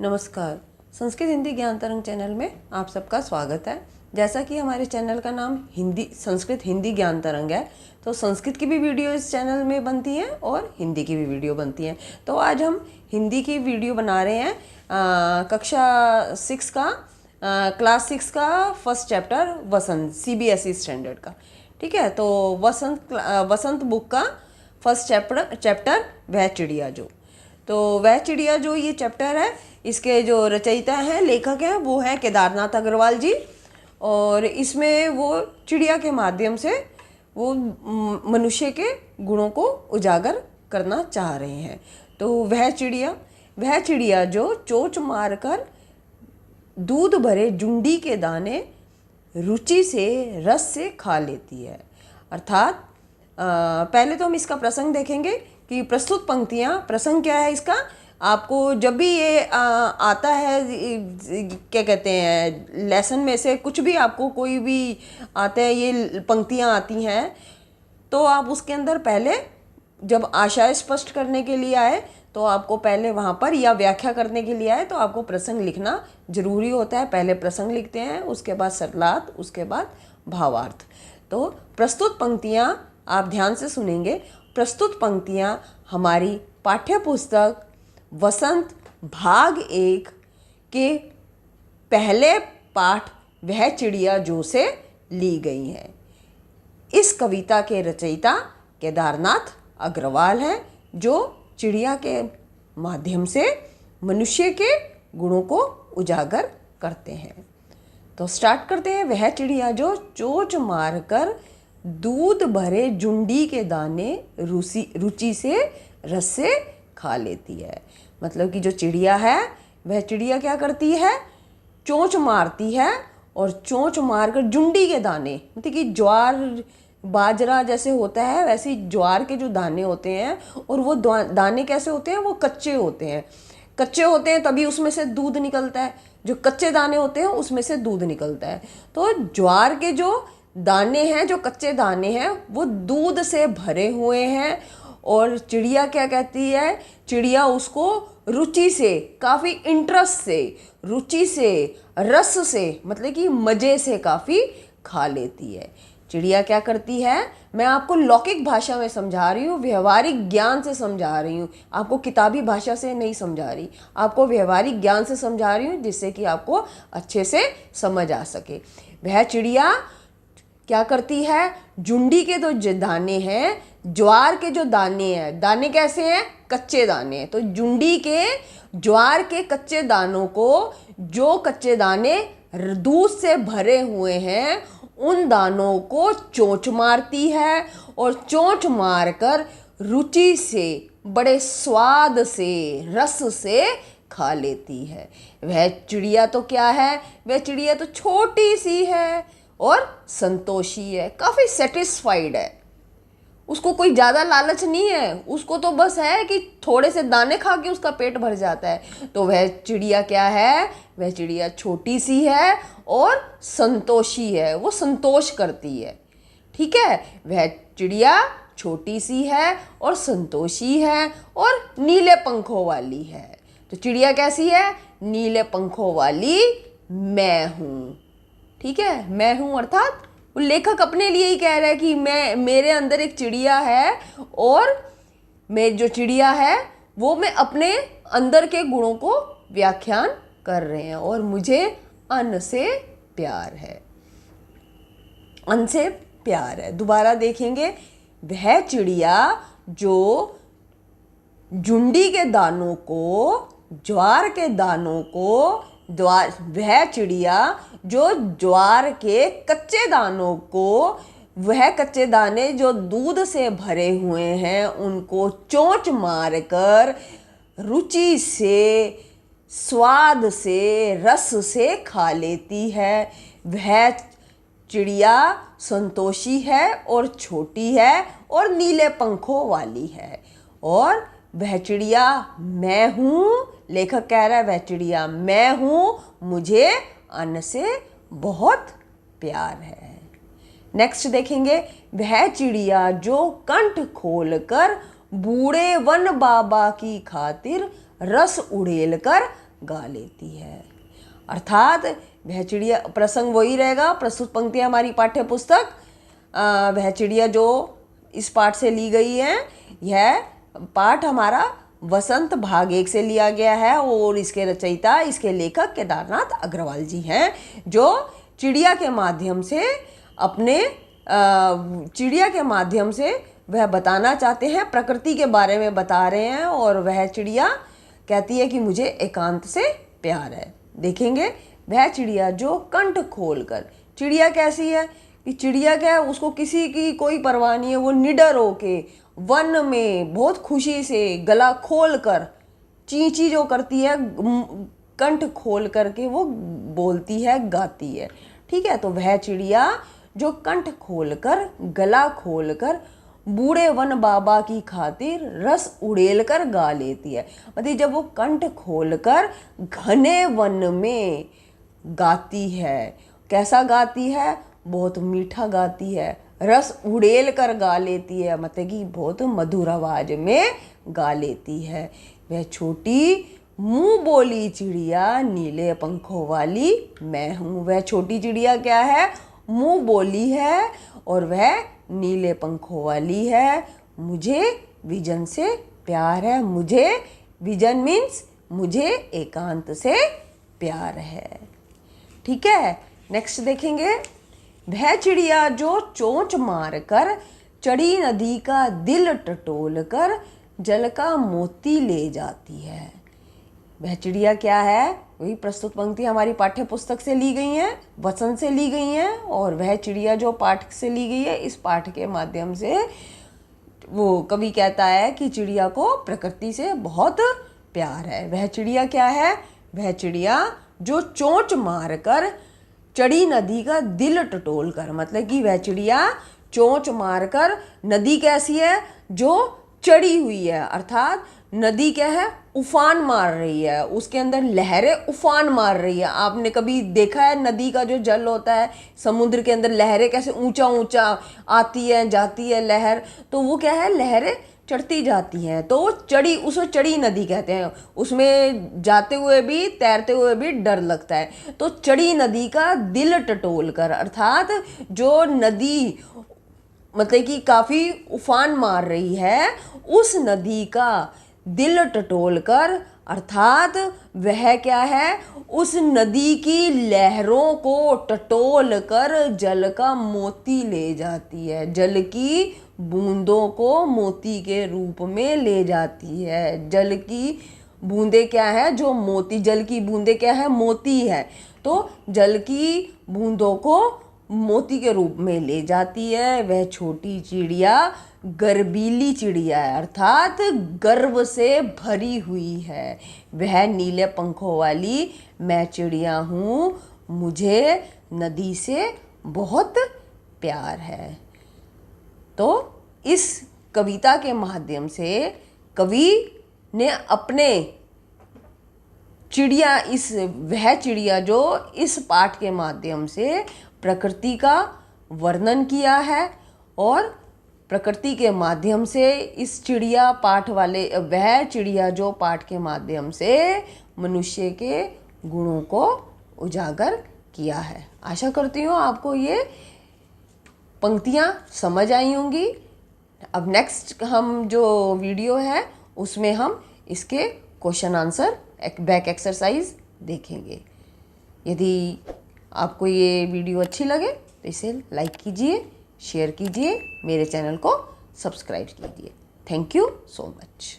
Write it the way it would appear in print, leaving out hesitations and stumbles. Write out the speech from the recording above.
नमस्कार। संस्कृत हिंदी ज्ञान तरंग चैनल में आप सबका स्वागत है। जैसा कि हमारे चैनल का नाम संस्कृत हिंदी ज्ञान तरंग है, तो संस्कृत की भी वीडियो इस चैनल में बनती हैं और हिंदी की भी वीडियो बनती हैं। तो आज हम हिंदी की वीडियो बना रहे हैं कक्षा 6 का क्लास 6 का फर्स्ट चैप्टर वसंत CBSE स्टैंडर्ड का। ठीक है, तो वसंत बुक का फर्स्ट चैप्टर वह चिड़िया जो। तो वह चिड़िया जो ये चैप्टर है, इसके जो रचयिता हैं, लेखक हैं, वो हैं केदारनाथ अग्रवाल जी। और इसमें वो चिड़िया के माध्यम से वो मनुष्य के गुणों को उजागर करना चाह रहे हैं। तो वह चिड़िया जो चोंच मारकर दूध भरे जुंडी के दाने रुचि से रस से खा लेती है। अर्थात पहले तो हम इसका प्रसंग देखेंगे कि प्रस्तुत पंक्तियाँ, प्रसंग क्या है इसका। आपको जब भी ये आता है, क्या कहते हैं, लेसन में से कुछ भी आपको कोई भी आते हैं, ये पंक्तियाँ आती हैं, तो आप उसके अंदर पहले जब आशय स्पष्ट करने के लिए आए तो आपको पहले वहाँ पर, या व्याख्या करने के लिए आए तो आपको प्रसंग लिखना जरूरी होता है। पहले प्रसंग लिखते हैं, उसके बाद सरलार्थ, उसके बाद भावार्थ। तो प्रस्तुत पंक्तियाँ आप ध्यान से सुनेंगे। प्रस्तुत पंक्तियाँ हमारी पाठ्य पुस्तक वसंत भाग 1 के पहले पाठ वह चिड़िया जो से ली गई हैं। इस कविता के रचयिता केदारनाथ अग्रवाल हैं, जो चिड़िया के माध्यम से मनुष्य के गुणों को उजागर करते हैं। तो स्टार्ट करते हैं। वह चिड़िया जो चोंच मारकर दूध भरे जुंडी के दाने रुचि से रस से खा लेती है। मतलब कि जो चिड़िया है, वह चिड़िया क्या करती है, चोंच मारती है, और चोंच मारकर जुंडी के दाने, मतलब कि ज्वार बाजरा जैसे होता है वैसे ही ज्वार के जो दाने होते हैं, और वो दाने कैसे होते हैं, वो कच्चे होते हैं तभी उसमें से दूध निकलता है। जो कच्चे दाने होते हैं उसमें से दूध निकलता है। तो ज्वार के जो दाने हैं, जो कच्चे दाने हैं, वो दूध से भरे हुए हैं। और चिड़िया क्या कहती है, चिड़िया उसको रुचि से, काफ़ी इंटरेस्ट से, रुचि से, रस से, मतलब कि मज़े से काफ़ी खा लेती है। चिड़िया क्या करती है, मैं आपको लौकिक भाषा में समझा रही हूँ, व्यवहारिक ज्ञान से समझा रही हूँ, आपको किताबी भाषा से नहीं समझा रही, आपको व्यवहारिक ज्ञान से समझा रही हूँ, जिससे कि आपको अच्छे से समझ आ सके। वह चिड़िया क्या करती है, जुंडी के जो दाने हैं, ज्वार के जो दाने हैं, दाने कैसे हैं, कच्चे दाने हैं, तो जुंडी के ज्वार के कच्चे दानों को, जो कच्चे दाने दूध से भरे हुए हैं, उन दानों को चोंच मारती है, और चोंच मारकर रुचि से, बड़े स्वाद से, रस से खा लेती है। वह चिड़िया तो क्या है, वह चिड़िया तो छोटी सी है और संतोषी है, काफ़ी सेटिस्फाइड है। उसको कोई ज़्यादा लालच नहीं है, उसको तो बस है कि थोड़े से दाने खा के उसका पेट भर जाता है। तो वह चिड़िया क्या है, वह चिड़िया छोटी सी है और संतोषी है, वो संतोष करती है। ठीक है, वह चिड़िया छोटी सी है और संतोषी है और नीले पंखों वाली है। तो चिड़िया कैसी है, नीले पंखों वाली मैं हूँ। ठीक है, मैं हूँ अर्थात वो लेखक अपने लिए ही कह रहा है कि मेरे अंदर एक चिड़िया है, और मैं जो चिड़िया है वो मैं अपने अंदर के गुणों को व्याख्यान कर रहे हैं, और मुझे अन्न से प्यार है, अन्न से प्यार है। दोबारा देखेंगे। वह चिड़िया जो जुंडी के दानों को, ज्वार के दानों को, वह चिड़िया जो ज्वार के कच्चे दानों को, वह कच्चे दाने जो दूध से भरे हुए हैं, उनको चोंच मारकर रुचि से, स्वाद से, रस से खा लेती है। वह चिड़िया संतोषी है और छोटी है और नीले पंखों वाली है। और वह चिड़िया मैं हूँ, लेखक कह रहा है वह चिड़िया मैं हूँ, मुझे अन्न से बहुत प्यार है। नेक्स्ट देखेंगे। वह चिड़िया जो कंठ खोलकर बूढ़े वन बाबा की खातिर रस उड़ेल कर गा लेती है। अर्थात वह चिड़िया, प्रसंग वही रहेगा, प्रस्तुत पंक्तियाँ हमारी पाठ्य पुस्तक वह चिड़िया जो इस पाठ से ली गई है। यह पाठ हमारा वसंत भाग 1 से लिया गया है और इसके रचयिता, इसके लेखक केदारनाथ अग्रवाल जी हैं, जो चिड़िया के माध्यम से चिड़िया के माध्यम से वह बताना चाहते हैं, प्रकृति के बारे में बता रहे हैं। और वह चिड़िया कहती है कि मुझे एकांत से प्यार है। देखेंगे, वह चिड़िया जो कंठ खोलकर, चिड़िया कैसी है कि चिड़िया क्या है, उसको किसी की कोई परवाह नहीं है, वो निडर होके वन में बहुत खुशी से गला खोल कर चींची जो करती है, कंठ खोल करके वो बोलती है, गाती है। ठीक है, तो वह चिड़िया जो कंठ खोलकर, गला खोलकर बूढ़े वन बाबा की खातिर रस उड़ेल कर गा लेती है। मतलब जब वो कंठ खोलकर घने वन में गाती है, कैसा गाती है, बहुत मीठा गाती है, रस उड़ेल कर गा लेती है, मतलब कि बहुत मधुर आवाज में गा लेती है। वह छोटी मुंह बोली चिड़िया नीले पंखों वाली मैं हूँ। वह छोटी चिड़िया क्या है, मुंह बोली है और वह नीले पंखों वाली है। मुझे विजन से प्यार है, मुझे विजन मीन्स मुझे एकांत से प्यार है। ठीक है, नेक्स्ट देखेंगे, वह चिड़िया जो चोंच मार कर चढ़ी नदी का दिल टटोल कर जल का मोती ले जाती है। वह चिड़िया क्या है, वही प्रस्तुत पंक्ति हमारी पाठ्य पुस्तक से ली गई हैं, वचन से ली गई हैं। और वह चिड़िया जो पाठ से ली गई है, इस पाठ के माध्यम से वो कवि कहता है कि चिड़िया को प्रकृति से बहुत प्यार है। वह चिड़िया क्या है, वह चिड़िया जो चोंच मार कर चढ़ी नदी का दिल टटोल कर, मतलब कि वह चिड़िया चोंच मारकर, नदी कैसी है, जो चढ़ी हुई है, अर्थात नदी क्या है, उफान मार रही है, उसके अंदर लहरें उफान मार रही है। आपने कभी देखा है नदी का जो जल होता है, समुद्र के अंदर लहरें कैसे ऊंचा ऊंचा आती है जाती है लहर, तो वो क्या है, लहरें चढ़ती जाती हैं, तो वो चढ़ी, उसको चढ़ी नदी कहते हैं। उसमें जाते हुए भी तैरते हुए भी डर लगता है। तो चढ़ी नदी का दिल टटोल कर, अर्थात जो नदी मतलब कि काफ़ी उफान मार रही है, उस नदी का दिल टटोल कर, अर्थात वह क्या है, उस नदी की लहरों को टटोल कर जल का मोती ले जाती है, जल की बूंदों को मोती के रूप में ले जाती है। जल की बूंदें क्या है, जो मोती, जल की बूंदें क्या है, मोती है, तो जल की बूंदों को मोती के रूप में ले जाती है। वह छोटी चिड़िया गर्वीली चिड़िया है, अर्थात गर्व से भरी हुई है। वह नीले पंखों वाली मैं चिड़िया हूँ, मुझे नदी से बहुत प्यार है। तो इस कविता के माध्यम से कवि ने अपने चिड़िया, वह चिड़िया जो इस पाठ के माध्यम से प्रकृति का वर्णन किया है और प्रकृति के माध्यम से इस चिड़िया पाठ वाले, वह चिड़िया जो पाठ के माध्यम से मनुष्य के गुणों को उजागर किया है। आशा करती हूँ आपको ये पंक्तियाँ समझ आई होंगी। अब नेक्स्ट हम जो वीडियो है उसमें हम इसके क्वेश्चन आंसर बैक एक्सरसाइज देखेंगे। यदि आपको ये वीडियो अच्छी लगे तो इसे लाइक कीजिए, शेयर कीजिए, मेरे चैनल को सब्सक्राइब कीजिए। Thank you so much.